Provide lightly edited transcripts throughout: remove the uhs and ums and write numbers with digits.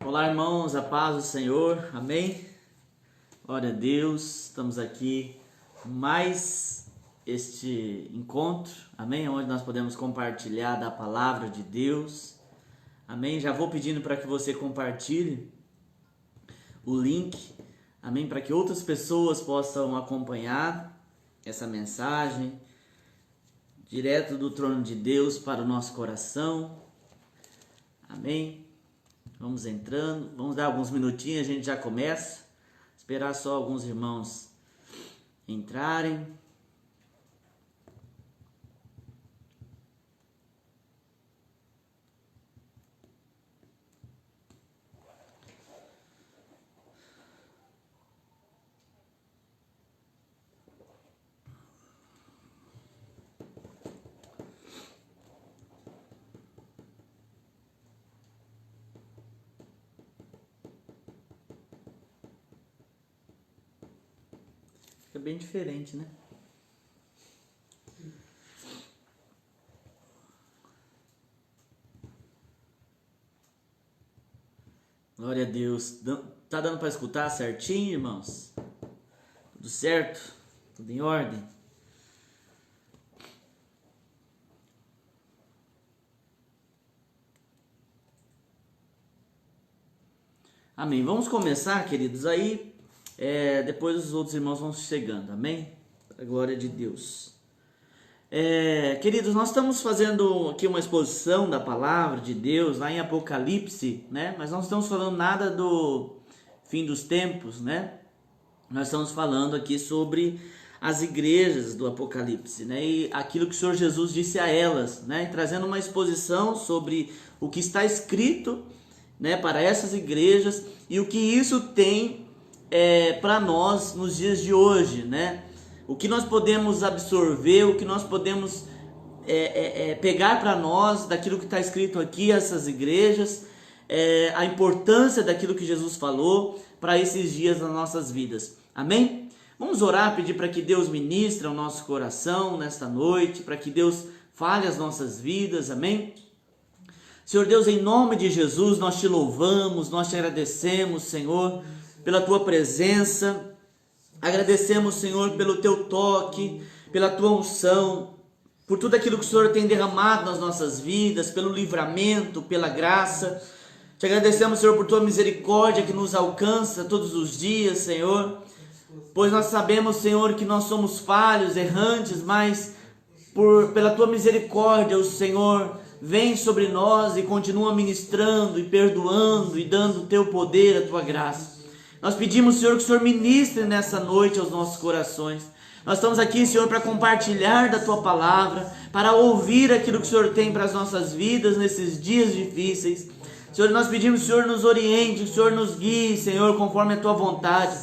Olá, irmãos, a paz do Senhor, amém? Glória a Deus, estamos aqui mais este encontro, amém? Onde nós podemos compartilhar da palavra de Deus, amém? Já vou pedindo para que você compartilhe o link, amém? Para que outras pessoas possam acompanhar essa mensagem direto do trono de Deus para o nosso coração, amém? Vamos entrando, vamos dar alguns minutinhos, a gente já começa. Esperar só alguns irmãos entrarem. Fica bem diferente, né? Glória a Deus. Tá dando para escutar certinho, irmãos? Tudo certo? Tudo em ordem? Amém. Vamos começar, queridos. Aí, depois os outros irmãos vão chegando. Amém? Para a glória de Deus. Queridos, nós estamos fazendo aqui uma exposição da palavra de Deus lá em Apocalipse, né? Mas não estamos falando nada do fim dos tempos, né? Nós estamos falando aqui sobre as igrejas do Apocalipse, né? E aquilo que o Senhor Jesus disse a elas, né? E trazendo uma exposição sobre o que está escrito, né, para essas igrejas e o que isso tem para nós nos dias de hoje, né? O que nós podemos absorver, o que nós podemos pegar para nós daquilo que está escrito aqui, essas igrejas, a importância daquilo que Jesus falou para esses dias nas nossas vidas. Amém? Vamos orar, pedir para que Deus ministre ao nosso coração nesta noite, para que Deus fale as nossas vidas. Amém? Senhor Deus, em nome de Jesus, nós te louvamos, nós te agradecemos, Senhor, pela tua presença. Agradecemos, Senhor, pelo teu toque, pela tua unção, por tudo aquilo que o Senhor tem derramado nas nossas vidas, pelo livramento, pela graça. Te agradecemos, Senhor, por tua misericórdia que nos alcança todos os dias, Senhor, pois nós sabemos, Senhor, que nós somos falhos, errantes, mas pela tua misericórdia, o Senhor vem sobre nós e continua ministrando e perdoando e dando o teu poder, a tua graça. Nós pedimos, Senhor, que o Senhor ministre nessa noite aos nossos corações. Nós estamos aqui, Senhor, para compartilhar da tua palavra, para ouvir aquilo que o Senhor tem para as nossas vidas nesses dias difíceis. Senhor, nós pedimos que o Senhor nos oriente, que o Senhor nos guie, Senhor, conforme a tua vontade.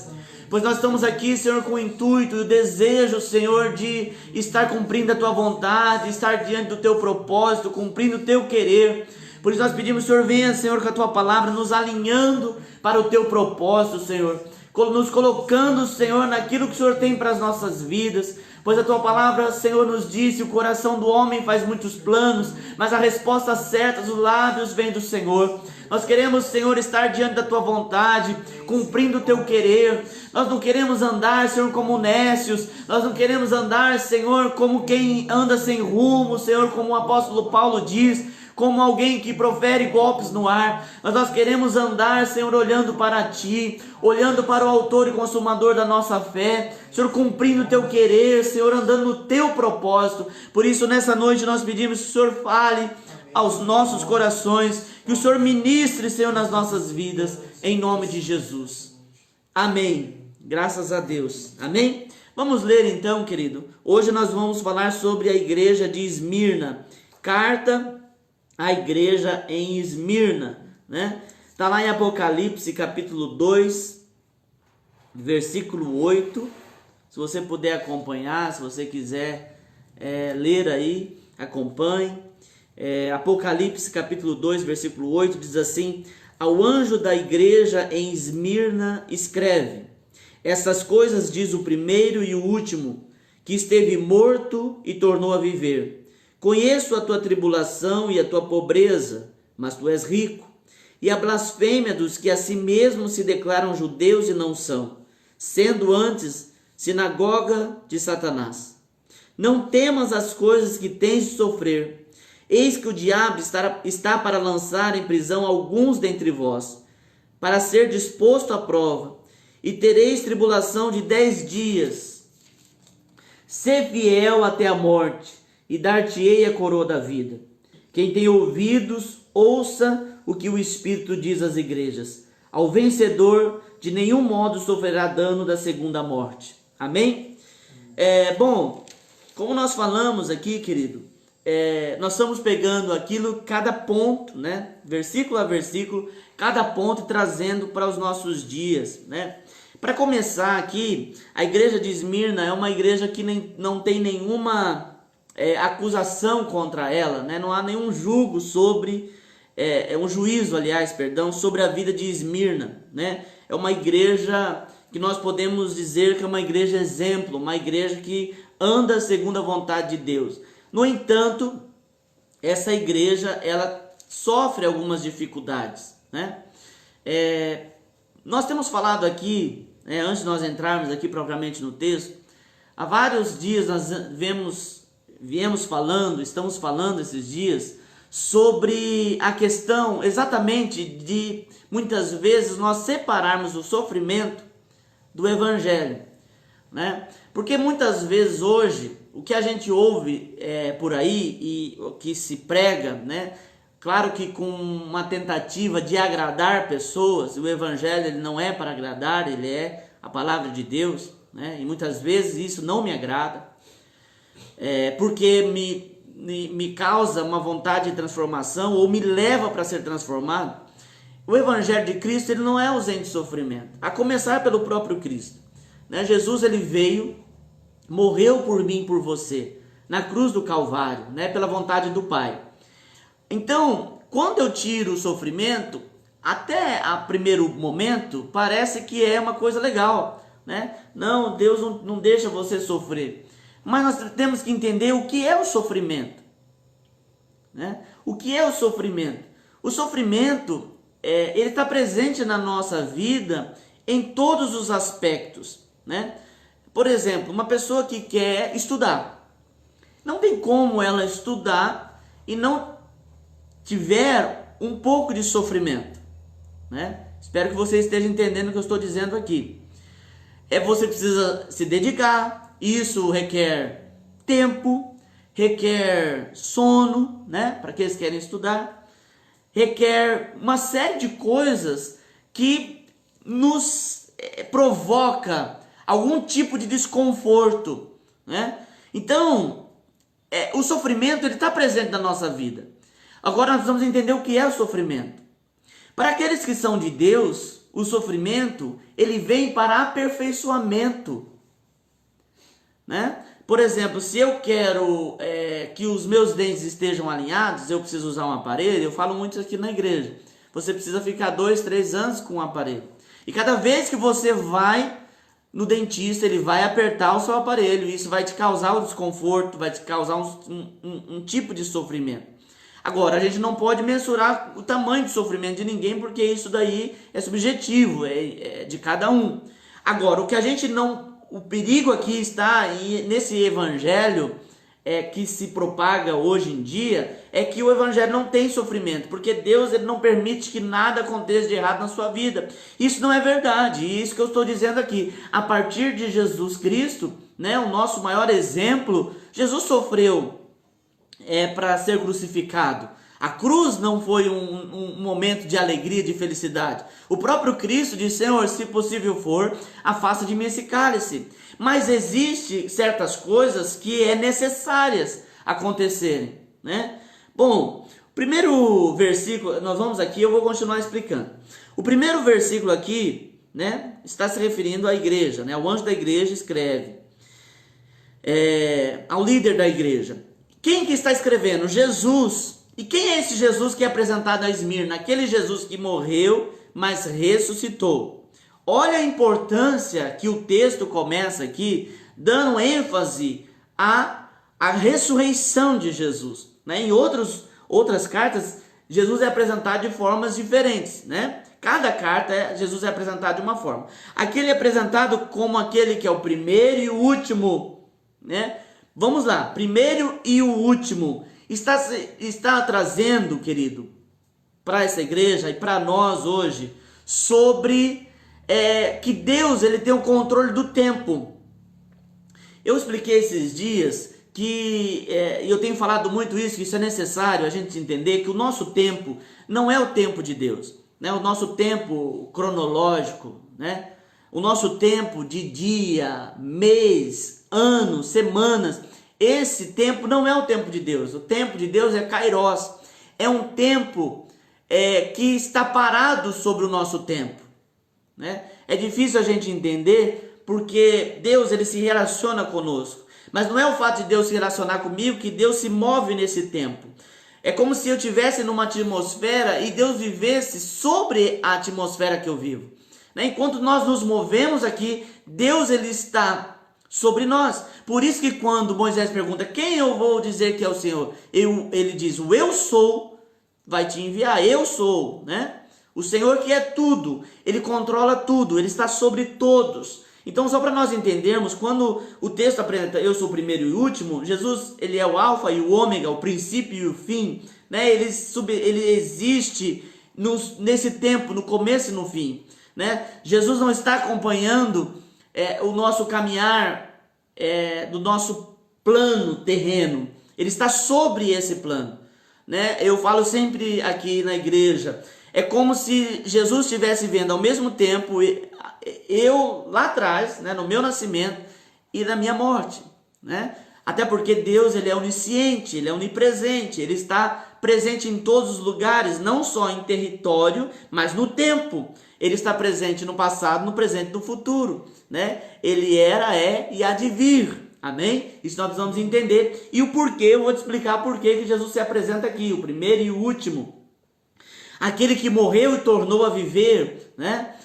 Pois nós estamos aqui, Senhor, com o intuito e o desejo, Senhor, de estar cumprindo a tua vontade, estar diante do teu propósito, cumprindo o teu querer. Por isso nós pedimos, Senhor, venha, Senhor, com a tua palavra, nos alinhando para o teu propósito, Senhor. Nos colocando, Senhor, naquilo que o Senhor tem para as nossas vidas. Pois a tua palavra, Senhor, nos disse, o coração do homem faz muitos planos, mas a resposta certa dos lábios vem do Senhor. Nós queremos, Senhor, estar diante da tua vontade, cumprindo o teu querer. Nós não queremos andar, Senhor, como nécios. Nós não queremos andar, Senhor, como quem anda sem rumo, Senhor, como o apóstolo Paulo diz, como alguém que profere golpes no ar. Mas nós queremos andar, Senhor, olhando para ti, olhando para o autor e consumador da nossa fé, Senhor, cumprindo o teu querer, Senhor, andando no teu propósito. Por isso, nessa noite nós pedimos que o Senhor fale aos nossos corações, que o Senhor ministre, Senhor, nas nossas vidas, em nome de Jesus. Amém. Graças a Deus. Amém? Vamos ler então, querido. Hoje nós vamos falar sobre a igreja de Esmirna. Carta à igreja em Esmirna, né? Está lá em Apocalipse, capítulo 2, versículo 8. Se você puder acompanhar, se você quiser ler aí, acompanhe. Apocalipse capítulo 2, versículo 8 diz assim: ao anjo da igreja em Esmirna escreve: essas coisas diz o primeiro e o último, que esteve morto e tornou a viver. Conheço a tua tribulação e a tua pobreza, mas tu és rico, e a blasfêmia dos que a si mesmos se declaram judeus e não são, sendo antes sinagoga de Satanás. Não temas as coisas que tens de sofrer. Eis que o diabo está para lançar em prisão alguns dentre vós, para ser disposto à prova, e tereis tribulação de 10 dias. Sê fiel até a morte, e dar-te-ei a coroa da vida. Quem tem ouvidos, ouça o que o Espírito diz às igrejas. Ao vencedor, de nenhum modo sofrerá dano da segunda morte. Amém? Bom, como nós falamos aqui, querido, nós estamos pegando aquilo, cada ponto, né? Versículo a versículo, cada ponto, e trazendo para os nossos dias, né? Para começar aqui, a igreja de Esmirna é uma igreja que não tem nenhuma acusação contra ela, né? Não há nenhum julgo sobre, um juízo, aliás, perdão, sobre a vida de Esmirna, né? É uma igreja que nós podemos dizer que é uma igreja exemplo, uma igreja que anda segundo a vontade de Deus. No entanto, essa igreja, ela sofre algumas dificuldades, né? Nós temos falado aqui, antes de nós entrarmos aqui propriamente no texto, há vários dias nós estamos falando esses dias sobre a questão exatamente de muitas vezes nós separarmos o sofrimento do evangelho, né? Porque muitas vezes hoje o que a gente ouve por aí e o que se prega, né? Claro que com uma tentativa de agradar pessoas, o evangelho ele não é para agradar, ele é a palavra de Deus, né? E muitas vezes isso não me agrada, porque me causa uma vontade de transformação ou me leva para ser transformado. O evangelho de Cristo ele não é ausente de sofrimento, a começar pelo próprio Cristo, né? Jesus ele veio, morreu por mim e por você, na cruz do Calvário, né? Pela vontade do Pai. Então, quando eu tiro o sofrimento, até a primeiro momento, parece que é uma coisa legal, né? Não, Deus não deixa você sofrer. Mas nós temos que entender o que é o sofrimento, né? O que é o sofrimento? O sofrimento, ele está presente na nossa vida em todos os aspectos, né? Por exemplo, uma pessoa que quer estudar, não tem como ela estudar e não tiver um pouco de sofrimento, né? Espero que você esteja entendendo o que eu estou dizendo aqui. Você precisa se dedicar, isso requer tempo, requer sono, né? Para aqueles que querem estudar, requer uma série de coisas que nos provoca algum tipo de desconforto, né? Então, o sofrimento ele está presente na nossa vida. Agora nós precisamos entender o que é o sofrimento. Para aqueles que são de Deus, o sofrimento ele vem para aperfeiçoamento, né? Por exemplo, se eu quero que os meus dentes estejam alinhados, eu preciso usar um aparelho. Eu falo muito aqui na igreja. Você precisa ficar 2, 3 anos com o aparelho. E cada vez que você vai no dentista, ele vai apertar o seu aparelho. E isso vai te causar um desconforto, vai te causar um tipo de sofrimento. Agora, a gente não pode mensurar o tamanho do sofrimento de ninguém, porque isso daí é subjetivo, é de cada um. Agora, o perigo aqui está nesse evangelho que se propaga hoje em dia, é que o evangelho não tem sofrimento, porque Deus ele não permite que nada aconteça de errado na sua vida. Isso não é verdade, e isso que eu estou dizendo aqui. A partir de Jesus Cristo, né, o nosso maior exemplo, Jesus sofreu para ser crucificado. A cruz não foi um momento de alegria, de felicidade. O próprio Cristo disse: Senhor, se possível for, afasta de mim esse cálice. Mas existe certas coisas que é necessárias acontecerem, né? Bom, o primeiro versículo, nós vamos aqui, eu vou continuar explicando. O primeiro versículo aqui, né, está se referindo à igreja, né? O anjo da igreja escreve ao líder da igreja. Quem que está escrevendo? Jesus. E quem é esse Jesus que é apresentado a Esmirna? Aquele Jesus que morreu, mas ressuscitou. Olha a importância que o texto começa aqui, dando ênfase à ressurreição de Jesus, né? Em outras cartas, Jesus é apresentado de formas diferentes, né? Cada carta, Jesus é apresentado de uma forma. Aqui ele é apresentado como aquele que é o primeiro e o último, né? Vamos lá, primeiro e o último. Está trazendo, querido, para essa igreja e para nós hoje, sobre que Deus ele tem o controle do tempo. Eu expliquei esses dias que, eu tenho falado muito isso, que isso é necessário a gente entender que o nosso tempo não é o tempo de Deus, né? O nosso tempo cronológico, né? O nosso tempo de dia, mês, ano, semanas, esse tempo não é o tempo de Deus. O tempo de Deus é Kairos, é um tempo que está parado sobre o nosso tempo, né? É difícil a gente entender porque Deus ele se relaciona conosco, mas não é o fato de Deus se relacionar comigo que Deus se move nesse tempo. É como se eu estivesse numa atmosfera e Deus vivesse sobre a atmosfera que eu vivo, né? Enquanto nós nos movemos aqui, Deus ele está sobre nós. Por isso que quando Moisés pergunta quem eu vou dizer que é o Senhor, ele diz o eu sou vai te enviar, eu sou, né? O Senhor que é tudo, ele controla tudo, ele está sobre todos. Então, só para nós entendermos, quando o texto apresenta eu sou o primeiro e o último, Jesus ele é o alfa e o ômega, o princípio e o fim, né? Ele existe nesse tempo, no começo e no fim, né? Jesus não está acompanhando o nosso caminhar do nosso plano terreno, ele está sobre esse plano, né? Eu falo sempre aqui na igreja, é como se Jesus estivesse vendo ao mesmo tempo eu lá atrás, né, no meu nascimento e na minha morte, né? Até porque Deus ele é onisciente, ele é onipresente, ele está presente em todos os lugares, não só em território, mas no tempo. Ele está presente no passado, no presente e no futuro, né? Ele era, é e há de vir. Amém? Isso nós precisamos entender. E o porquê, eu vou te explicar por que Jesus se apresenta aqui, o primeiro e o último. Aquele que morreu e tornou a viver, né?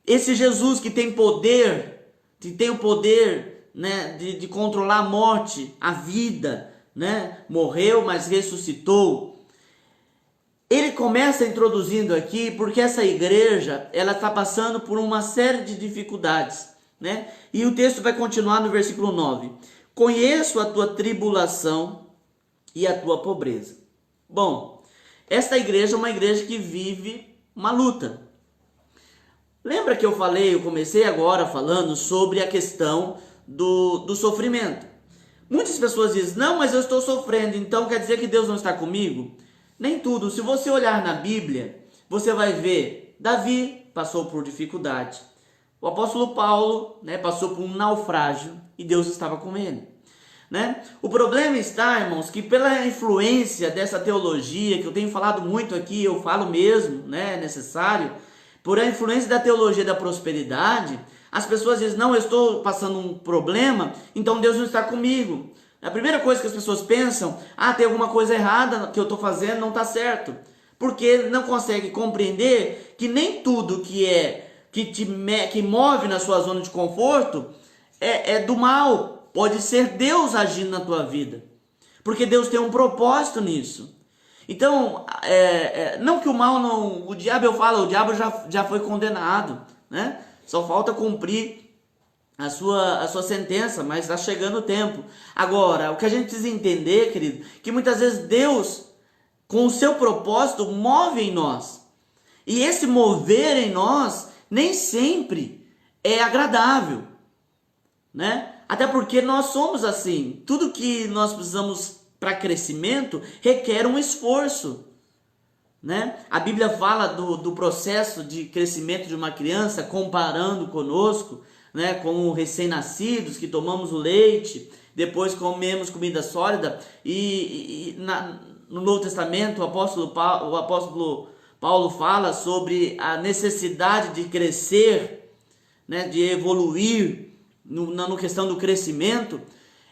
Esse Jesus que tem poder, que tem o poder, né, de controlar a morte, a vida, né? Morreu, mas ressuscitou. Ele começa introduzindo aqui porque essa igreja, ela está passando por uma série de dificuldades, né? E o texto vai continuar no versículo 9. Conheço a tua tribulação e a tua pobreza. Bom, esta igreja é uma igreja que vive uma luta. Lembra que eu comecei agora falando sobre a questão do sofrimento. Muitas pessoas dizem, não, mas eu estou sofrendo, então quer dizer que Deus não está comigo? Nem tudo. Se você olhar na Bíblia, você vai ver, Davi passou por dificuldade. O apóstolo Paulo, né, passou por um naufrágio e Deus estava com ele, né? O problema está, irmãos, que pela influência dessa teologia, que eu tenho falado muito aqui, eu falo mesmo, né, é necessário, por a influência da teologia da prosperidade, as pessoas dizem, não, eu estou passando um problema, então Deus não está comigo. A primeira coisa que as pessoas pensam, tem alguma coisa errada que eu estou fazendo, não está certo. Porque não consegue compreender que nem tudo que move na sua zona de conforto é do mal. Pode ser Deus agindo na tua vida. Porque Deus tem um propósito nisso. Então, não que o mal não... O diabo o diabo já foi condenado, né? Só falta cumprir a sua sentença, mas está chegando o tempo. Agora, o que a gente precisa entender, querido, que muitas vezes Deus, com o seu propósito, move em nós. E esse mover em nós, nem sempre é agradável, né? Até porque nós somos assim. Tudo que nós precisamos para crescimento requer um esforço, né? A Bíblia fala do processo de crescimento de uma criança, comparando conosco, né, com recém-nascidos, que tomamos o leite, depois comemos comida sólida, no Novo Testamento o apóstolo Paulo fala sobre a necessidade de crescer, né, de evoluir na questão do crescimento.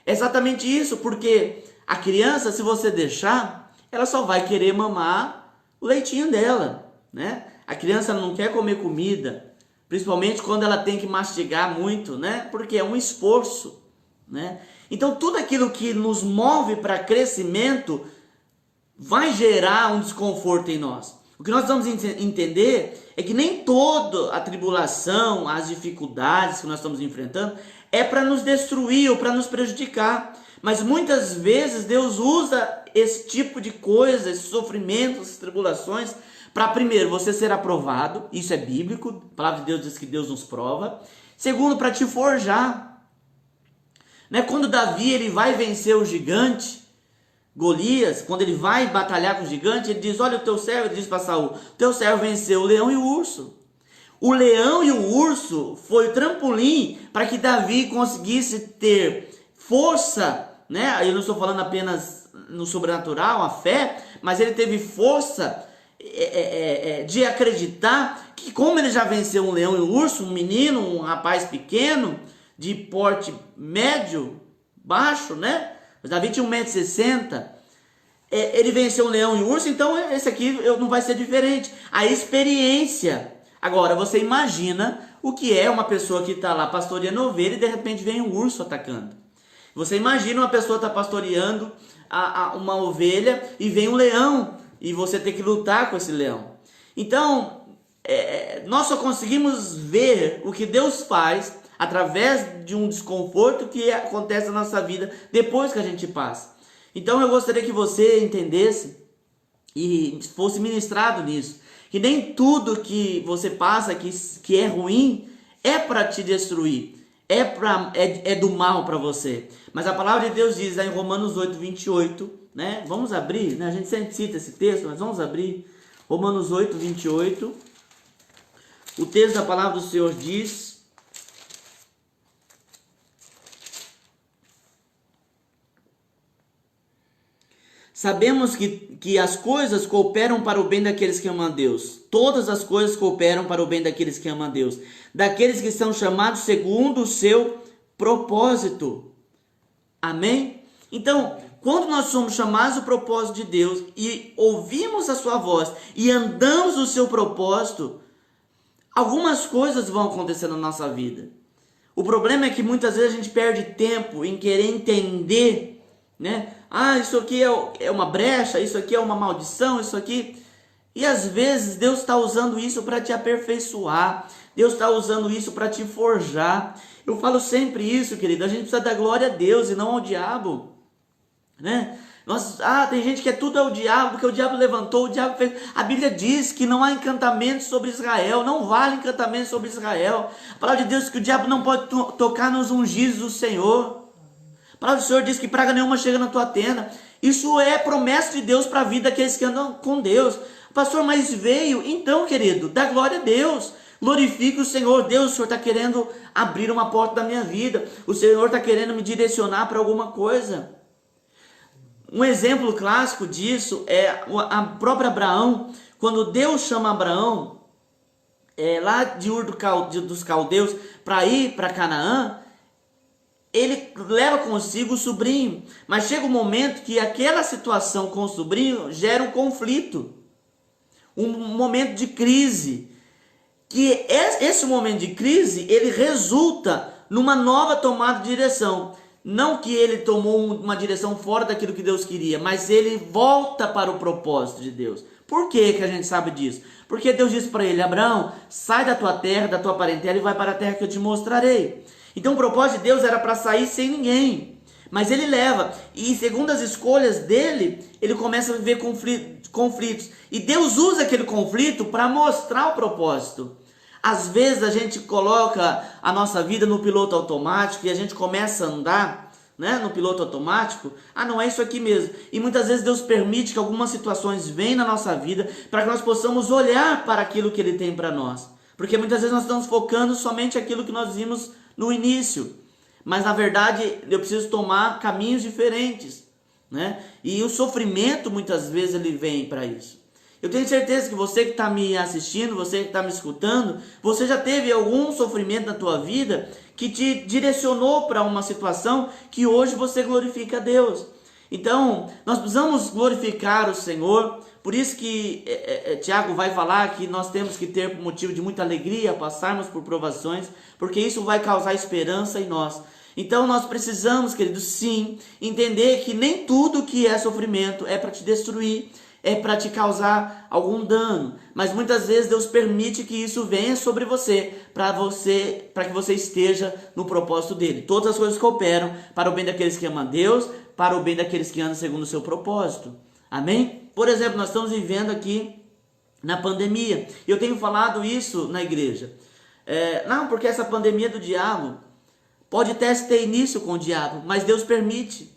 É exatamente isso, porque a criança, se você deixar, ela só vai querer mamar o leitinho dela, né? A criança não quer comer comida, principalmente quando ela tem que mastigar muito, né? Porque é um esforço, né? Então tudo aquilo que nos move para crescimento vai gerar um desconforto em nós. O que nós vamos entender é que nem toda a tribulação, as dificuldades que nós estamos enfrentando é para nos destruir ou para nos prejudicar. Mas muitas vezes Deus usa esse tipo de coisa, esses sofrimentos, essas tribulações, para primeiro, você ser aprovado, isso é bíblico, a palavra de Deus diz que Deus nos prova. Segundo, para te forjar. Né? Quando Davi ele vai vencer o gigante, Golias, quando ele vai batalhar com o gigante, ele diz, olha o teu servo, ele diz para Saul, teu servo venceu o leão e o urso. O leão e o urso foi o trampolim para que Davi conseguisse ter força, né? Eu não estou falando apenas no sobrenatural, a fé, mas ele teve força de acreditar que como ele já venceu um leão e um urso, um menino, um rapaz pequeno, de porte médio, baixo, né? Davi tinha 1,60 m, ele venceu um leão e um urso, então esse aqui não vai ser diferente. A experiência. Agora, você imagina o que é uma pessoa que está lá pastoreando ovelha e de repente vem um urso atacando. Você imagina uma pessoa está pastoreando uma ovelha e vem um leão e você tem que lutar com esse leão. Então, nós só conseguimos ver o que Deus faz através de um desconforto que acontece na nossa vida depois que a gente passa. Então eu gostaria que você entendesse e fosse ministrado nisso, que nem tudo que você passa que é ruim é para te destruir, é do mal para você. Mas a palavra de Deus diz lá em Romanos 8:28, né? Vamos abrir, né? A gente sempre cita esse texto, mas vamos abrir Romanos 8:28. O texto da palavra do Senhor diz: sabemos que as coisas cooperam para o bem daqueles que amam a Deus. Todas as coisas cooperam para o bem daqueles que amam a Deus, daqueles que são chamados segundo o seu propósito. Amém? Então, quando nós somos chamados do propósito de Deus e ouvimos a sua voz e andamos no seu propósito, algumas coisas vão acontecer na nossa vida. O problema é que muitas vezes a gente perde tempo em querer entender, né? Isso aqui é uma brecha, isso aqui é uma maldição, isso aqui... E às vezes Deus está usando isso para te aperfeiçoar, Deus está usando isso para te forjar. Eu falo sempre isso, querido, a gente precisa dar glória a Deus e não ao diabo, né? Tem gente que é tudo ao diabo, porque o diabo levantou, o diabo fez. A Bíblia diz que não há encantamento sobre Israel, não vale encantamento sobre Israel. A palavra de Deus diz que o diabo não pode tocar nos ungidos do Senhor. A palavra do Senhor diz que praga nenhuma chega na tua tenda. Isso é promessa de Deus para a vida daqueles que andam com Deus. Pastor, mas veio? Então, querido, dá glória a Deus. Glorifique o Senhor. Deus, o Senhor está querendo abrir uma porta da minha vida. O Senhor está querendo me direcionar para alguma coisa. Um exemplo clássico disso é a própria Abraão. Quando Deus chama Abraão, lá de Ur dos Caldeus, para ir para Canaã, ele leva consigo o sobrinho. Mas chega um momento que aquela situação com o sobrinho gera um conflito. Um momento de crise. Que esse momento de crise, ele resulta numa nova tomada de direção. Não que ele tomou uma direção fora daquilo que Deus queria, mas ele volta para o propósito de Deus. Por que a gente sabe disso? Porque Deus disse para ele: Abraão, sai da tua terra, da tua parentela e vai para a terra que eu te mostrarei. Então o propósito de Deus era para sair sem ninguém. Mas ele leva, e segundo as escolhas dele, ele começa a viver conflitos. E Deus usa aquele conflito para mostrar o propósito. Às vezes a gente coloca a nossa vida no piloto automático e a gente começa a andar, né, no piloto automático. Não é isso aqui mesmo. E muitas vezes Deus permite que algumas situações venham na nossa vida para que nós possamos olhar para aquilo que Ele tem para nós. Porque muitas vezes nós estamos focando somente aquilo que nós vimos no início. Mas na verdade eu preciso tomar caminhos diferentes, né? E o sofrimento muitas vezes ele vem para isso. Eu tenho certeza que você que está me assistindo, você que está me escutando, você já teve algum sofrimento na tua vida que te direcionou para uma situação que hoje você glorifica a Deus. Então, nós precisamos glorificar o Senhor. Por isso que Tiago vai falar que nós temos que ter motivo de muita alegria, passarmos por provações, porque isso vai causar esperança em nós. Então nós precisamos, queridos, sim, entender que nem tudo que é sofrimento é para te destruir, é para te causar algum dano, mas muitas vezes Deus permite que isso venha sobre você, para que você esteja no propósito dele. Todas as coisas cooperam para o bem daqueles que amam a Deus, para o bem daqueles que andam segundo o seu propósito. Amém? Por exemplo, nós estamos vivendo aqui na pandemia. Eu tenho falado isso na igreja. Não, porque essa pandemia do diabo pode até ter início com o diabo, mas Deus permite,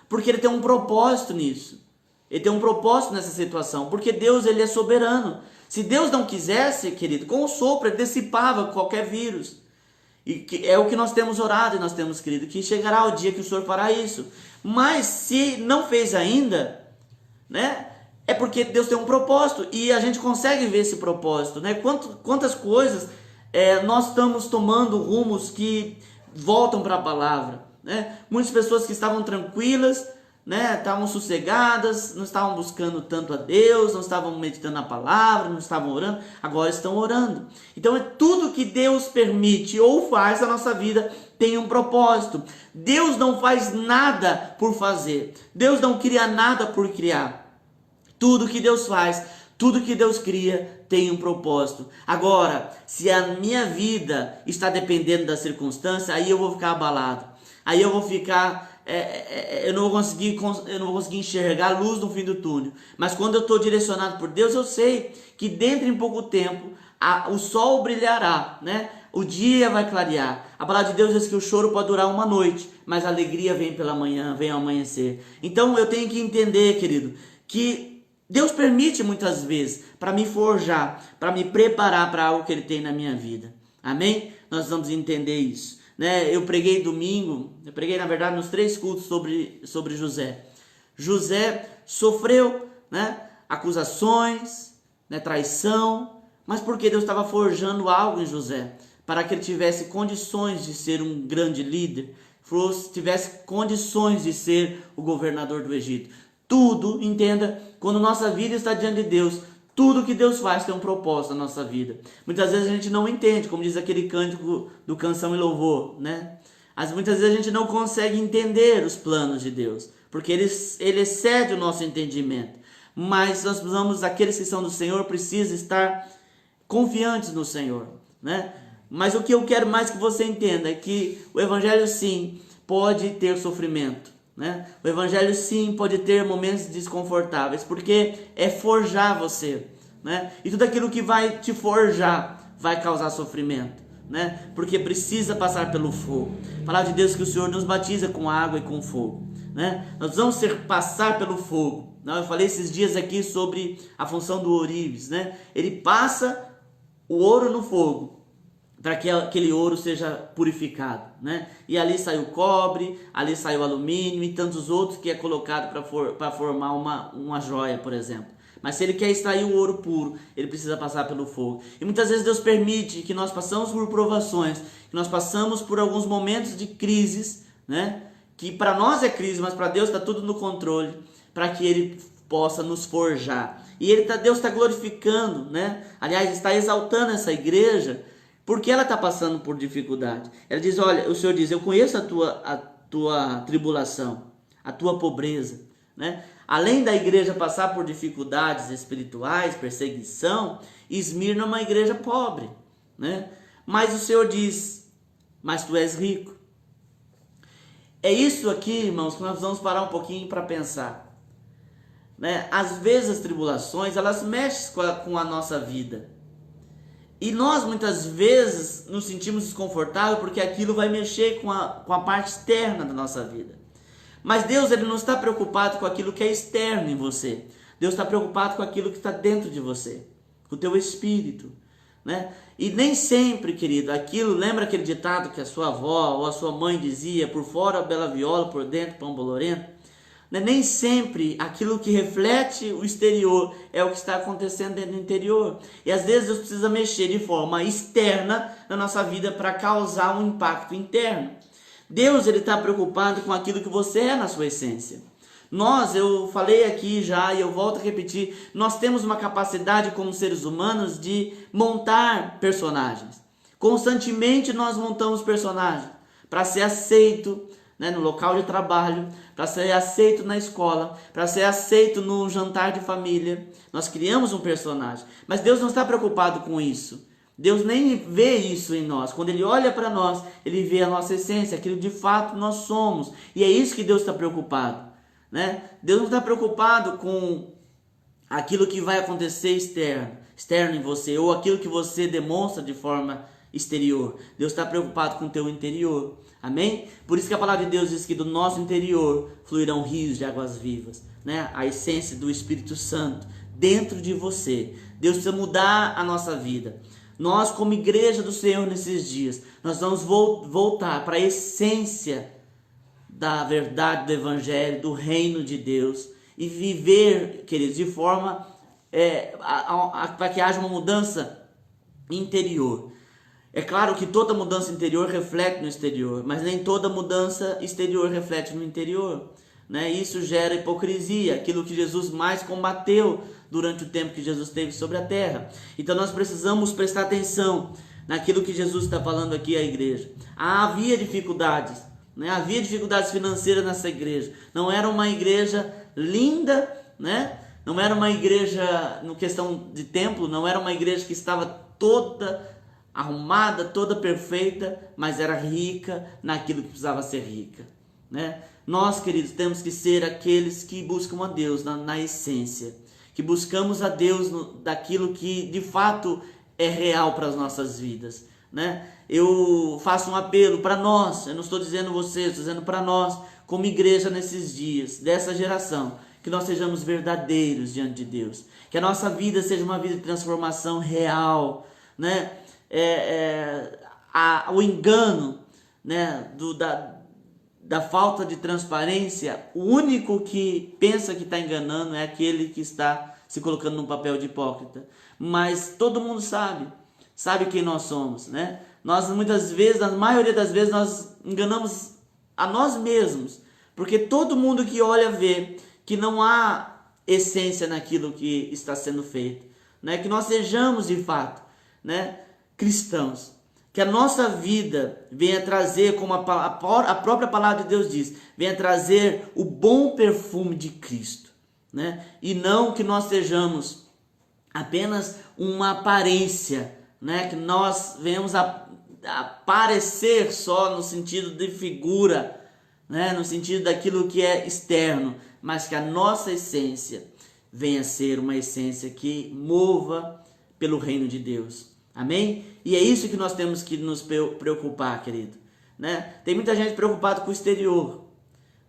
porque ele tem um propósito nisso. Ele tem um propósito nessa situação, porque Deus, ele é soberano. Se Deus não quisesse, querido, com o sopro ele dissipava qualquer vírus. E é o que nós temos orado e nós temos crido, que chegará o dia que o Senhor fará isso. Mas se não fez ainda, né, é porque Deus tem um propósito e a gente consegue ver esse propósito, né? Quantas coisas nós estamos tomando rumos que voltam para a palavra, né? Muitas pessoas que estavam tranquilas, né, estavam sossegadas, não estavam buscando tanto a Deus, não estavam meditando na palavra, não estavam orando, agora estão orando. Então tudo que Deus permite ou faz na nossa vida tem um propósito. Deus não faz nada por fazer, Deus não cria nada por criar. Tudo que Deus faz, tudo que Deus cria tem um propósito. Agora, se a minha vida está dependendo da circunstância, aí eu vou ficar abalado, aí eu vou ficar... eu não vou conseguir enxergar a luz no fim do túnel. Mas quando eu estou direcionado por Deus, eu sei que dentro de pouco tempo o sol brilhará, né? O dia vai clarear. A palavra de Deus diz que o choro pode durar uma noite, mas a alegria vem pela manhã, vem ao amanhecer. Então eu tenho que entender, querido, que Deus permite muitas vezes para me forjar, para me preparar para algo que Ele tem na minha vida. Amém? Nós vamos entender isso. Né, eu preguei na verdade nos 3 cultos sobre José. José sofreu, né, acusações, né, traição, mas porque Deus estava forjando algo em José, para que ele tivesse condições de ser um grande líder, tivesse condições de ser o governador do Egito. Tudo, entenda, quando nossa vida está diante de Deus, tudo que Deus faz tem um propósito na nossa vida. Muitas vezes a gente não entende, como diz aquele cântico do Canção e Louvor, né? Muitas vezes a gente não consegue entender os planos de Deus, porque ele excede o nosso entendimento. Mas nós precisamos, aqueles que são do Senhor, precisam estar confiantes no Senhor, né? Mas o que eu quero mais que você entenda é que o Evangelho sim pode ter sofrimento, né? O Evangelho sim pode ter momentos desconfortáveis, porque é forjar você, né? E tudo aquilo que vai te forjar vai causar sofrimento, né? Porque precisa passar pelo fogo. A palavra de Deus é que o Senhor nos batiza com água e com fogo, né? Nós vamos passar pelo fogo. Eu falei esses dias aqui sobre a função do ourives, né? Ele passa o ouro no fogo, para que aquele ouro seja purificado, né? E ali sai o cobre, ali sai o alumínio e tantos outros que é colocado para formar uma joia, por exemplo. Mas se ele quer extrair o ouro puro, ele precisa passar pelo fogo. E muitas vezes Deus permite que nós passamos por provações, que nós passamos por alguns momentos de crises, né? Que para nós é crise, mas para Deus está tudo no controle, para que Ele possa nos forjar. E Deus está glorificando, né? Aliás, está exaltando essa igreja, porque ela está passando por dificuldade. Ela diz, olha, o Senhor diz, eu conheço a tua tribulação, a tua pobreza, né? Além da igreja passar por dificuldades espirituais, perseguição, Esmirna é uma igreja pobre, né? Mas o Senhor diz, mas tu és rico. É isso aqui, irmãos, que nós vamos parar um pouquinho para pensar, né? Às vezes as tribulações, elas mexem com a nossa vida. E nós muitas vezes nos sentimos desconfortáveis porque aquilo vai mexer com a parte externa da nossa vida. Mas Deus, Ele não está preocupado com aquilo que é externo em você. Deus está preocupado com aquilo que está dentro de você, com o teu espírito, né? E nem sempre, querido, lembra aquele ditado que a sua avó ou a sua mãe dizia, por fora bela viola, por dentro pão bolorento? Nem sempre aquilo que reflete o exterior é o que está acontecendo dentro do interior. E às vezes Deus precisa mexer de forma externa na nossa vida para causar um impacto interno. Deus, Ele está preocupado com aquilo que você é na sua essência. Eu falei aqui já e eu volto a repetir, nós temos uma capacidade como seres humanos de montar personagens. Constantemente nós montamos personagens. para ser aceito, né, no local de trabalho, para ser aceito na escola, para ser aceito no jantar de família. Nós criamos um personagem, mas Deus não está preocupado com isso. Deus nem vê isso em nós. Quando Ele olha para nós, Ele vê a nossa essência, aquilo de fato nós somos. E é isso que Deus está preocupado, né? Deus não está preocupado com aquilo que vai acontecer externo em você, ou aquilo que você demonstra de forma exterior. Deus está preocupado com o teu interior. Amém? Por isso que a palavra de Deus diz que do nosso interior fluirão rios de águas vivas, né? A essência do Espírito Santo dentro de você. Deus precisa mudar a nossa vida. Nós, como igreja do Senhor nesses dias, nós vamos voltar para a essência da verdade do Evangelho, do reino de Deus, e viver, queridos, de forma para que haja uma mudança interior. É claro que toda mudança interior reflete no exterior, mas nem toda mudança exterior reflete no interior, né? Isso gera hipocrisia, aquilo que Jesus mais combateu durante o tempo que Jesus esteve sobre a terra. Então nós precisamos prestar atenção naquilo que Jesus está falando aqui à igreja. Havia dificuldades, né? Havia dificuldades financeiras nessa igreja. Não era uma igreja linda, né? Não era uma igreja, no questão de templo, não era uma igreja que estava toda arrumada, toda perfeita, mas era rica naquilo que precisava ser rica, né? Nós, queridos, temos que ser aqueles que buscam a Deus na essência, que buscamos a Deus daquilo que de fato é real para as nossas vidas, né? Eu faço um apelo para nós, eu não estou dizendo vocês, estou dizendo para nós, como igreja nesses dias, dessa geração, que nós sejamos verdadeiros diante de Deus, que a nossa vida seja uma vida de transformação real, né? O engano, né, da falta de transparência, o único que pensa que está enganando é aquele que está se colocando num papel de hipócrita. Mas todo mundo sabe quem nós somos, né? Nós muitas vezes, na maioria das vezes, nós enganamos a nós mesmos, porque todo mundo que olha vê que não há essência naquilo que está sendo feito, né? Que nós sejamos de fato, né, cristãos, que a nossa vida venha trazer, como a própria palavra de Deus diz, venha trazer o bom perfume de Cristo, né? E não que nós sejamos apenas uma aparência, né? Que nós venhamos a aparecer só no sentido de figura, né? No sentido daquilo que é externo, mas que a nossa essência venha a ser uma essência que mova pelo reino de Deus. Amém? E é isso que nós temos que nos preocupar, querido, né? Tem muita gente preocupada com o exterior,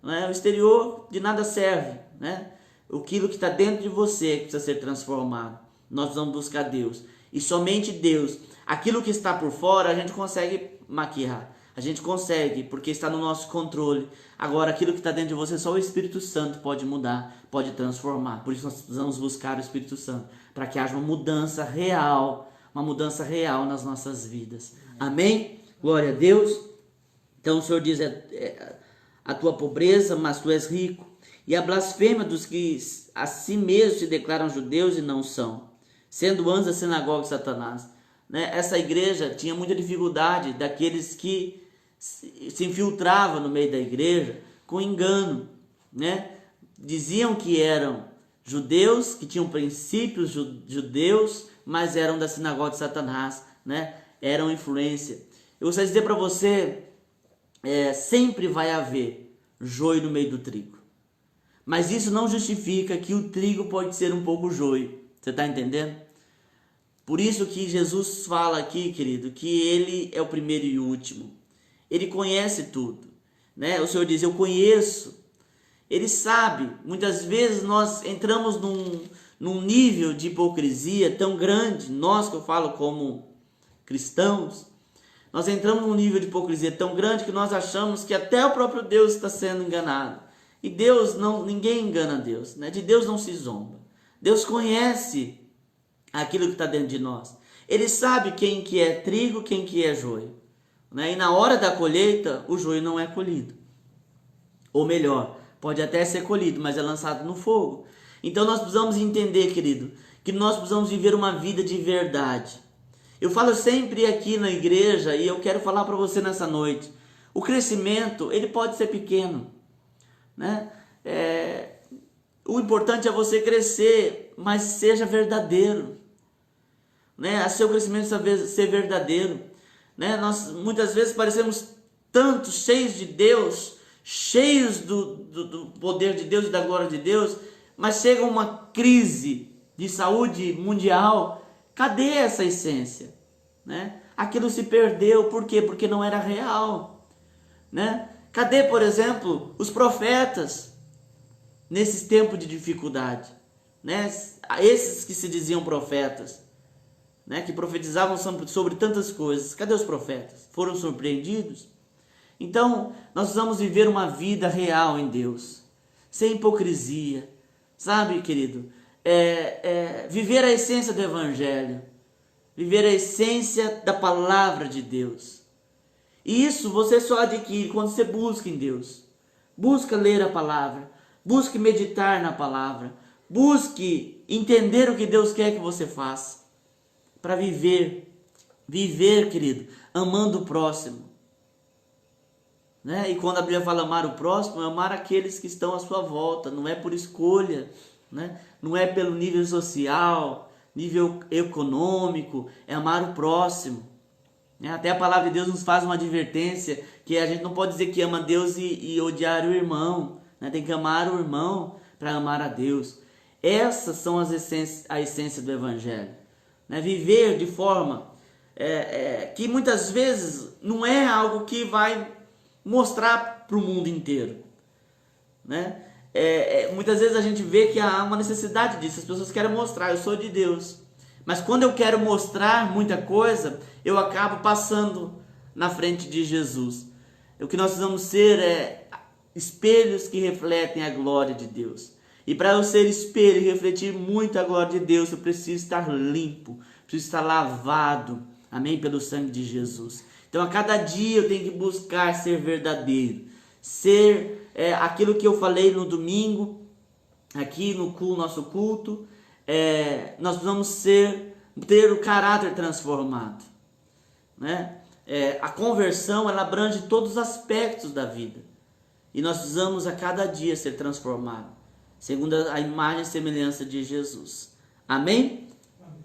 né? O exterior de nada serve, né? Aquilo que está dentro de você que precisa ser transformado. Nós vamos buscar Deus. E somente Deus. Aquilo que está por fora a gente consegue maquiar. A gente consegue, porque está no nosso controle. Agora, aquilo que está dentro de você, só o Espírito Santo pode mudar, pode transformar. Por isso nós precisamos buscar o Espírito Santo, para que haja uma mudança real nas nossas vidas. Amém? Glória a Deus. Então o Senhor diz, a tua pobreza, mas tu és rico. E a blasfêmia dos que a si mesmos se declaram judeus e não são, sendo anjos da sinagoga de Satanás. Né? Essa igreja tinha muita dificuldade daqueles que se infiltravam no meio da igreja com engano, né? Diziam que eram judeus, que tinham princípios judeus, mas eram da sinagoga de Satanás, né? Eram influência. Eu gostaria de dizer para você, sempre vai haver joio no meio do trigo. Mas isso não justifica que o trigo pode ser um pouco joio. Você está entendendo? Por isso que Jesus fala aqui, querido, que Ele é o primeiro e o último. Ele conhece tudo, né? O Senhor diz, eu conheço. Ele sabe. Muitas vezes nós entramos num nível de hipocrisia tão grande, nós que eu falo como cristãos, nós entramos num nível de hipocrisia tão grande que nós achamos que até o próprio Deus está sendo enganado. E Deus ninguém engana Deus, né? De Deus não se zomba. Deus conhece aquilo que está dentro de nós. Ele sabe quem que é trigo, quem que é joio, né? E na hora da colheita, o joio não é colhido. Ou melhor, pode até ser colhido, mas é lançado no fogo. Então nós precisamos entender, querido, que nós precisamos viver uma vida de verdade. Eu falo sempre aqui na igreja e eu quero falar para você nessa noite. O crescimento, ele pode ser pequeno, né? O importante é você crescer, mas seja verdadeiro, né? O seu crescimento ser verdadeiro, né? Nós muitas vezes parecemos tanto cheios de Deus, cheios do poder de Deus e da glória de Deus, mas chega uma crise de saúde mundial. Cadê essa essência, né? Aquilo se perdeu. Por quê? Porque não era real, né? Cadê, por exemplo, os profetas nesses tempos de dificuldade, né? Esses que se diziam profetas, né? Que profetizavam sobre tantas coisas. Cadê os profetas? Foram surpreendidos? Então, nós precisamos viver uma vida real em Deus, sem hipocrisia, sabe, querido? Viver a essência do Evangelho, viver a essência da palavra de Deus. E isso você só adquire quando você busca em Deus. Busca ler a palavra, busque meditar na palavra, busque entender o que Deus quer que você faça, para viver, querido, amando o próximo. Né? E quando a Bíblia fala amar o próximo, é amar aqueles que estão à sua volta, não é por escolha, né? Não é pelo nível social, nível econômico, é amar o próximo. Né? Até a palavra de Deus nos faz uma advertência, que a gente não pode dizer que ama Deus e odiar o irmão, né? Tem que amar o irmão para amar a Deus. Essas são a essência do Evangelho, né? Viver de forma que muitas vezes não é algo que vai mostrar para o mundo inteiro, né? Muitas vezes a gente vê que há uma necessidade disso. As pessoas querem mostrar, eu sou de Deus, mas quando eu quero mostrar muita coisa, eu acabo passando na frente de Jesus. O que nós precisamos ser espelhos que refletem a glória de Deus. E para eu ser espelho e refletir muito a glória de Deus, eu preciso estar limpo, preciso estar lavado, amém? Pelo sangue de Jesus. Então a cada dia eu tenho que buscar ser verdadeiro, ser aquilo que eu falei no domingo, aqui no nosso culto. Nós precisamos ter o caráter transformado, né? A conversão, ela abrange todos os aspectos da vida, e nós precisamos a cada dia ser transformados, segundo a imagem e semelhança de Jesus. Amém? Amém.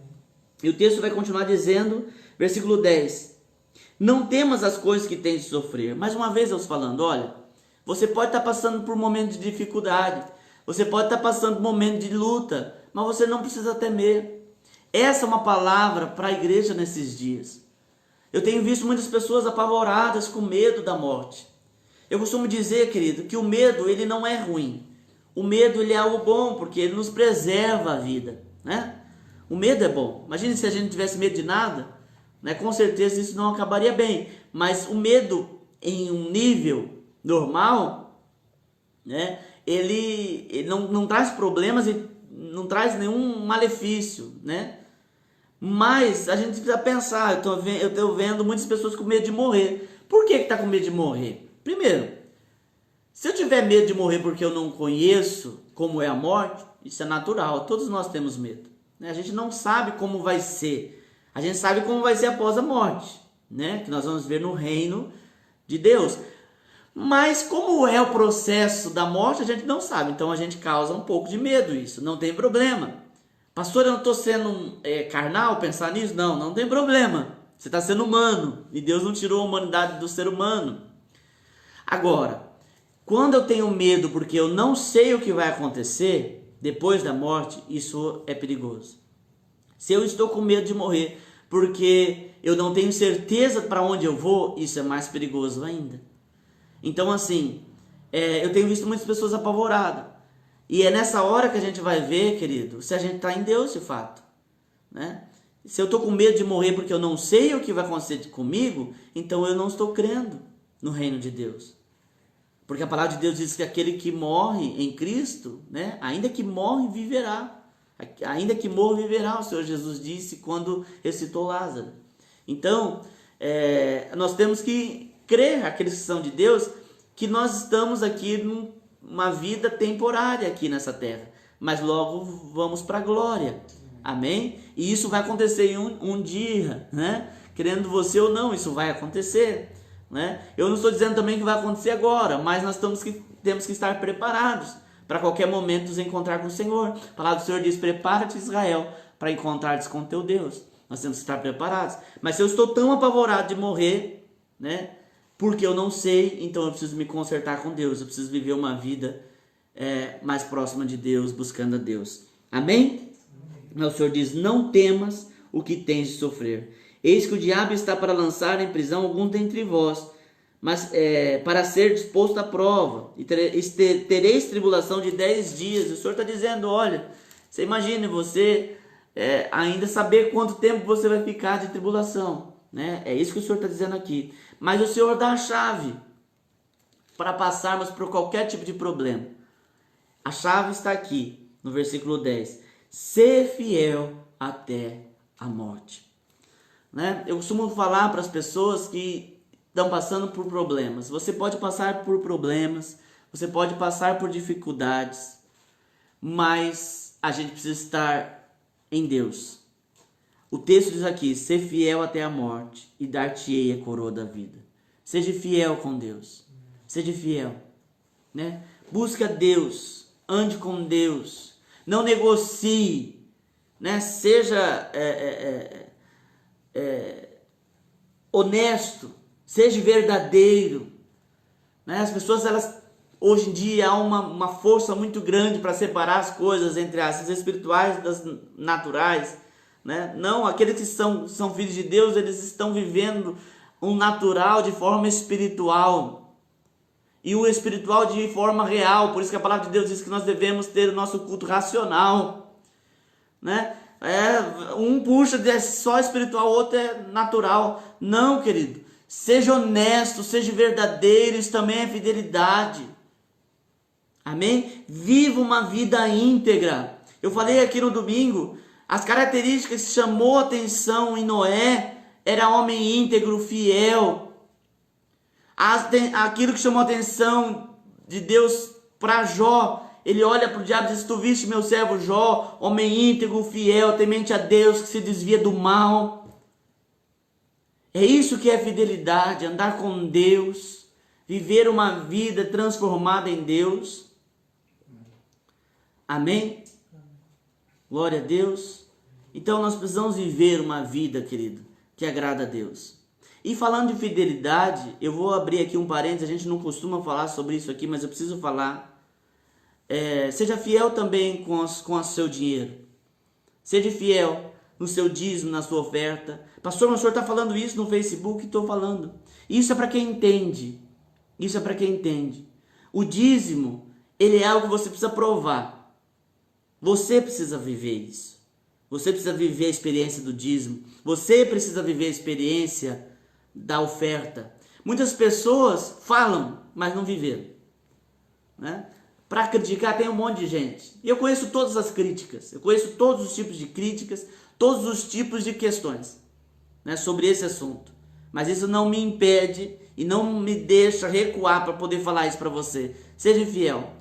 E o texto vai continuar dizendo, versículo 10: não temas as coisas que tens de sofrer. Mais uma vez Deus falando, olha, você pode estar passando por um momento de dificuldade, você pode estar passando por um momento de luta, mas você não precisa temer. Essa é uma palavra para a igreja nesses dias. Eu tenho visto muitas pessoas apavoradas com medo da morte. Eu costumo dizer, querido, que o medo, ele não é ruim. O medo, ele é algo bom, porque ele nos preserva a vida, né? O medo é bom. Imagine se a gente não tivesse medo de nada, né? Com certeza isso não acabaria bem. Mas o medo em um nível normal, né? Ele não traz problemas e não traz nenhum malefício, né? Mas a gente precisa pensar. Eu estou vendo muitas pessoas com medo de morrer. Por que está com medo de morrer? Primeiro, se eu tiver medo de morrer porque eu não conheço como é a morte, isso é natural. Todos nós temos medo, né? A gente não sabe como vai ser. A gente sabe como vai ser após a morte, né? Que nós vamos ver no reino de Deus. Mas como é o processo da morte, a gente não sabe. Então a gente causa um pouco de medo. Isso não tem problema. Pastor, eu não estou sendo carnal pensar nisso? Não tem problema. Você está sendo humano. E Deus não tirou a humanidade do ser humano. Agora, quando eu tenho medo porque eu não sei o que vai acontecer depois da morte, isso é perigoso. Se eu estou com medo de morrer porque eu não tenho certeza para onde eu vou, isso é mais perigoso ainda. Então, assim, eu tenho visto muitas pessoas apavoradas. E é nessa hora que a gente vai ver, querido, se a gente está em Deus de fato, né? Se eu estou com medo de morrer porque eu não sei o que vai acontecer comigo, então eu não estou crendo no reino de Deus. Porque a palavra de Deus diz que aquele que morre em Cristo, né? Ainda que morre, viverá. Ainda que morra, viverá, o Senhor Jesus disse quando ressuscitou Lázaro. Então, nós temos que crer, aqueles que são de Deus, que nós estamos aqui numa vida temporária aqui nessa terra, mas logo vamos para a glória. Amém? E isso vai acontecer em um dia, né? Querendo você ou não, isso vai acontecer. né? Eu não estou dizendo também que vai acontecer agora, mas nós temos que estar preparados para qualquer momento nos encontrar com o Senhor. A palavra do Senhor diz: prepara-te, Israel, para encontrar-te com teu Deus. Nós temos que estar preparados. Mas se eu estou tão apavorado de morrer, né, porque eu não sei, então eu preciso me consertar com Deus. Eu preciso viver uma vida mais próxima de Deus, buscando a Deus. Amém? O Senhor diz: não temas o que tens de sofrer. Eis que o diabo está para lançar em prisão alguns dentre vós, mas para ser disposto à prova, e tereis tribulação de 10 dias. O Senhor está dizendo: olha, você imagine você ainda saber quanto tempo você vai ficar de tribulação, né? É isso que o Senhor está dizendo aqui. Mas o Senhor dá a chave para passarmos por qualquer tipo de problema. A chave está aqui, no versículo 10. Ser fiel até a morte. Né? Eu costumo falar para as pessoas que estão passando por problemas. Você pode passar por problemas, você pode passar por dificuldades, mas a gente precisa estar em Deus. O texto diz aqui: ser fiel até a morte e dar-te-ei a coroa da vida. Seja fiel com Deus. Seja fiel, né? Busca Deus, ande com Deus, não negocie, né? Seja honesto, seja verdadeiro, né? As pessoas, hoje em dia há uma força muito grande para separar as coisas entre as espirituais das naturais, né? Não, aqueles que são filhos de Deus, eles estão vivendo um natural de forma espiritual e o espiritual de forma real. Por isso que a palavra de Deus diz que nós devemos ter o nosso culto racional, né? Um puxa de só espiritual, o outro é natural. Não, querido, seja honesto, seja verdadeiro, isso também é fidelidade. Amém? Viva uma vida íntegra. Eu falei aqui no domingo, as características que chamou a atenção em Noé: era homem íntegro, fiel. Aquilo que chamou a atenção de Deus para Jó, ele olha para o diabo e diz: tu viste meu servo Jó, homem íntegro, fiel, temente a Deus, que se desvia do mal. É isso que é fidelidade, andar com Deus, viver uma vida transformada em Deus. Amém? Glória a Deus. Então nós precisamos viver uma vida, querido, que agrada a Deus. E falando de fidelidade, eu vou abrir aqui um parênteses. A gente não costuma falar sobre isso aqui, mas eu preciso falar. Seja fiel também com o seu dinheiro. Seja fiel no seu dízimo, na sua oferta. Pastor, o senhor está falando isso no Facebook? Estou falando. Isso é para quem entende. Isso é para quem entende. O dízimo, ele é algo que você precisa provar. Você precisa viver isso. Você precisa viver a experiência do dízimo. Você precisa viver a experiência da oferta. Muitas pessoas falam, mas não viveram, né? Para criticar tem um monte de gente. E eu conheço todas as críticas. Eu conheço todos os tipos de críticas, todos os tipos de questões, né, sobre esse assunto. Mas isso não me impede e não me deixa recuar para poder falar isso para você. Seja fiel.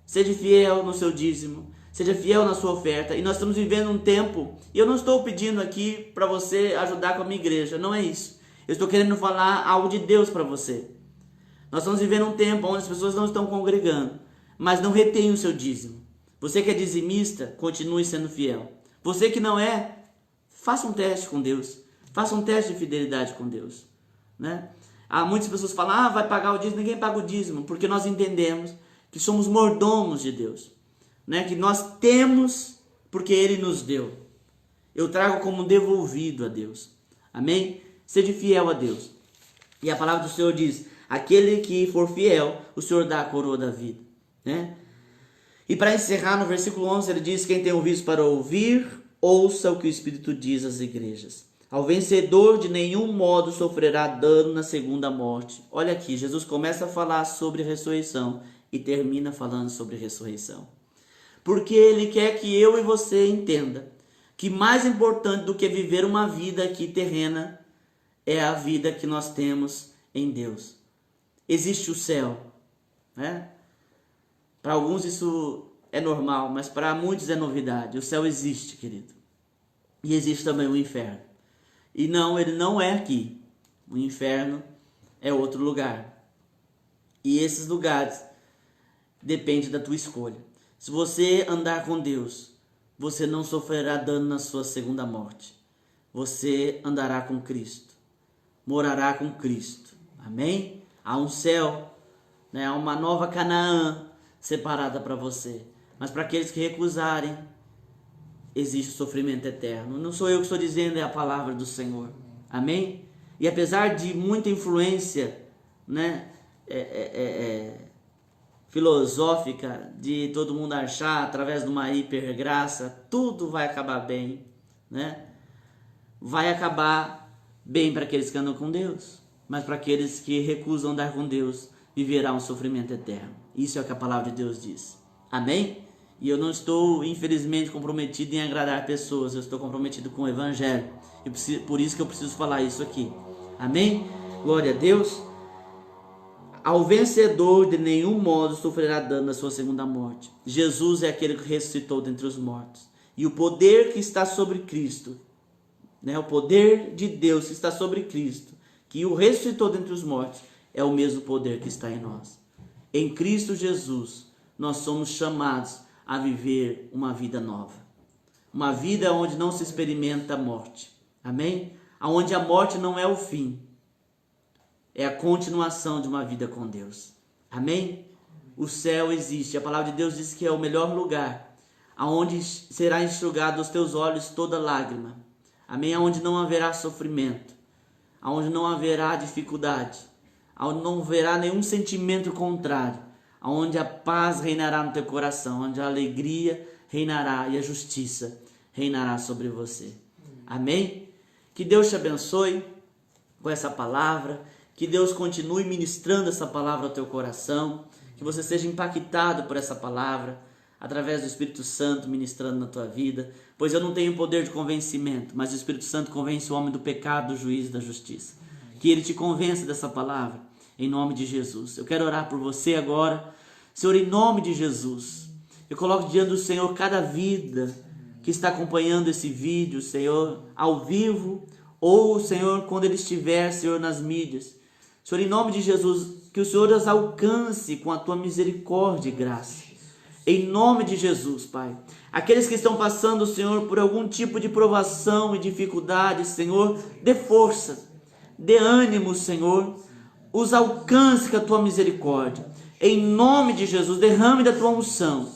Seja fiel no seu dízimo. Seja fiel na sua oferta. E nós estamos vivendo um tempo, e eu não estou pedindo aqui para você ajudar com a minha igreja. Não é isso. Eu estou querendo falar algo de Deus para você. Nós estamos vivendo um tempo onde as pessoas não estão congregando, mas não retém o seu dízimo. Você que é dizimista, continue sendo fiel. Você que não é, faça um teste com Deus. Faça um teste de fidelidade com Deus, né? Muitas pessoas falam: vai pagar o dízimo. Ninguém paga o dízimo, porque nós entendemos que somos mordomos de Deus, né? Que nós temos porque Ele nos deu. Eu trago como devolvido a Deus. Amém? Seja fiel a Deus. E a palavra do Senhor diz: aquele que for fiel, o Senhor dá a coroa da vida, né? E para encerrar, no versículo 11, ele diz: quem tem ouvidos para ouvir, ouça o que o Espírito diz às igrejas. Ao vencedor de nenhum modo sofrerá dano na segunda morte. Olha aqui, Jesus começa a falar sobre ressurreição e termina falando sobre ressurreição. Porque Ele quer que eu e você entenda que mais importante do que viver uma vida aqui terrena é a vida que nós temos em Deus. Existe o céu, né? Para alguns isso é normal, mas para muitos é novidade. O céu existe, querido. E existe também o inferno. E não, ele não é aqui. O inferno é outro lugar. E esses lugares dependem da tua escolha. Se você andar com Deus, você não sofrerá dano na sua segunda morte. Você andará com Cristo, morará com Cristo. Amém? Há um céu, né? Há uma nova Canaã separada para você. Mas para aqueles que recusarem, existe o sofrimento eterno. Não sou eu que estou dizendo, é a palavra do Senhor. Amém? E apesar de muita influência, né, filosófica, de todo mundo achar, através de uma hipergraça, tudo vai acabar bem, né? Vai acabar bem para aqueles que andam com Deus, mas para aqueles que recusam andar com Deus, viverá um sofrimento eterno. Isso é o que a palavra de Deus diz. Amém? E eu não estou, infelizmente, comprometido em agradar pessoas, eu estou comprometido com o Evangelho. E por isso que eu preciso falar isso aqui. Amém? Glória a Deus. Ao vencedor de nenhum modo sofrerá dano na sua segunda morte. Jesus é aquele que ressuscitou dentre os mortos. E o poder que está sobre Cristo, né, o poder de Deus que está sobre Cristo, que o ressuscitou dentre os mortos, é o mesmo poder que está em nós. Em Cristo Jesus, nós somos chamados a viver uma vida nova. Uma vida onde não se experimenta a morte. Amém? Onde a morte não é o fim. É a continuação de uma vida com Deus. Amém? O céu existe. A palavra de Deus diz que é o melhor lugar, aonde será enxugado dos teus olhos toda lágrima. Amém? Aonde não haverá sofrimento, aonde não haverá dificuldade, aonde não haverá nenhum sentimento contrário, aonde a paz reinará no teu coração, onde a alegria reinará e a justiça reinará sobre você. Amém? Que Deus te abençoe com essa palavra, que Deus continue ministrando essa palavra ao teu coração, que você seja impactado por essa palavra, através do Espírito Santo ministrando na tua vida, pois eu não tenho poder de convencimento, mas o Espírito Santo convence o homem do pecado, do juízo e da justiça. Que ele te convença dessa palavra, em nome de Jesus. Eu quero orar por você agora. Senhor, em nome de Jesus, eu coloco diante do Senhor cada vida que está acompanhando esse vídeo, Senhor, ao vivo, ou, Senhor, quando ele estiver, Senhor, nas mídias. Senhor, em nome de Jesus, que o Senhor as alcance com a tua misericórdia e graça. Em nome de Jesus, Pai. Aqueles que estão passando, Senhor, por algum tipo de provação e dificuldade, Senhor, dê força, dê ânimo, Senhor. Os alcance com a tua misericórdia. Em nome de Jesus, derrame da tua unção.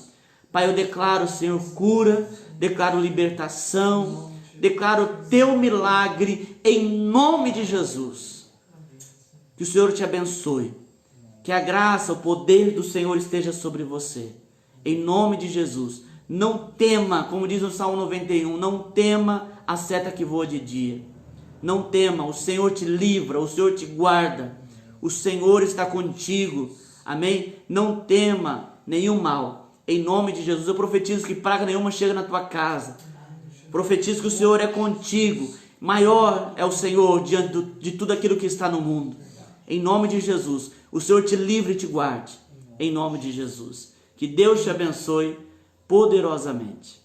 Pai, eu declaro, Senhor, cura, declaro libertação, declaro teu milagre em nome de Jesus. Que o Senhor te abençoe. Que a graça, o poder do Senhor esteja sobre você. Em nome de Jesus. Não tema, como diz no Salmo 91, não tema a seta que voa de dia. Não tema, o Senhor te livra, o Senhor te guarda. O Senhor está contigo. Amém? Não tema nenhum mal. Em nome de Jesus, eu profetizo que praga nenhuma chega na tua casa. Profetizo que o Senhor é contigo. Maior é o Senhor diante de tudo aquilo que está no mundo. Em nome de Jesus, o Senhor te livre e te guarde. Em nome de Jesus. Que Deus te abençoe poderosamente.